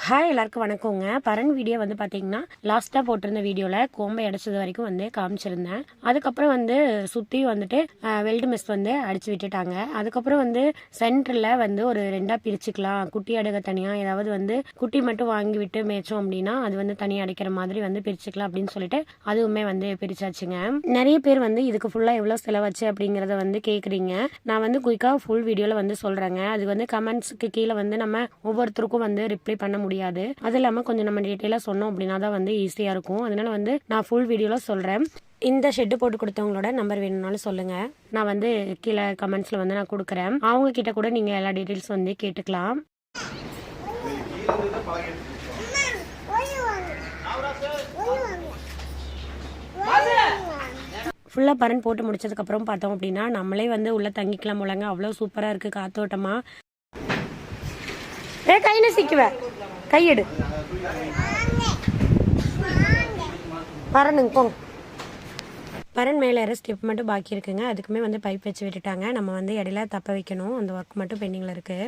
Hi எல்லாருக்கும் வணக்கங்க. பரன் வீடியோ வந்து பார்த்தீங்கன்னா லாஸ்ட்டாக போட்டிருந்த வீடியோவில் கோம்பை அடைச்சது வரைக்கும் வந்து காமிச்சிருந்தேன். அதுக்கப்புறம் வந்து சுற்றி வந்துட்டு வெல்டு மெஸ் வந்து அடித்து விட்டுட்டாங்க. அதுக்கப்புறம் வந்து சென்டரில் வந்து ஒரு ரெண்டாக பிரிச்சுக்கலாம், குட்டி அடக தனியாக, ஏதாவது வந்து குட்டி மட்டும் வாங்கி விட்டு மேய்ச்சோம் அப்படின்னா அது வந்து தனியாக அடைக்கிற மாதிரி வந்து பிரிச்சுக்கலாம் அப்படின்னு சொல்லிட்டு அதுவுமே வந்து பிரிச்சாச்சுங்க. நிறைய பேர் வந்து இதுக்கு ஃபுல்லாக எவ்வளோ செலவாச்சு அப்படிங்கிறத வந்து கேட்குறீங்க. நான் வந்து குயிக்காக ஃபுல் வீடியோவில் வந்து சொல்கிறேங்க. அது வந்து கமெண்ட்ஸுக்கு கீழே வந்து நம்ம ஒவ்வொருத்தருக்கும் வந்து ரிப்ளை பண்ண முடியாது. அது இல்லாமல் கொஞ்சம் நம்ம டீட்டெயிலாக சொன்னோம் அப்படின்னா தான் வந்து ஈஸியாக இருக்கும். அதனால வந்து நான் ஃபுல் வீடியோவில் சொல்கிறேன். இந்த ஷெட்டு போட்டு கொடுத்தவங்களோட நம்பர் வேணும்னாலும் சொல்லுங்கள், நான் வந்து கீழே கமெண்ட்ஸில் வந்து நான் கொடுக்குறேன். அவங்க கிட்ட கூட நீங்கள் எல்லா டீட்டெயில்ஸ் வந்து கேட்டுக்கலாம். ஃபுல்லாக பரன் போட்டு முடிச்சதுக்கப்புறம் பார்த்தோம் அப்படின்னா நம்மளே வந்து உள்ளே தங்கிக்கலாம் போலங்க. அவ்வளோ சூப்பராக இருக்குது காத்தோட்டமாக. கை நசிக்குவேன், கையெடு பரனுங்க போங்க. பரன் மேலே ஏற ஸ்டெப் மட்டும் பாக்கி இருக்குங்க. அதுக்குமே வந்து பைப் வச்சு விட்டுட்டாங்க. நம்ம வந்து இடையில தப்ப வைக்கணும். அந்த ஒர்க் மட்டும் பெண்டிங்கில் இருக்குது.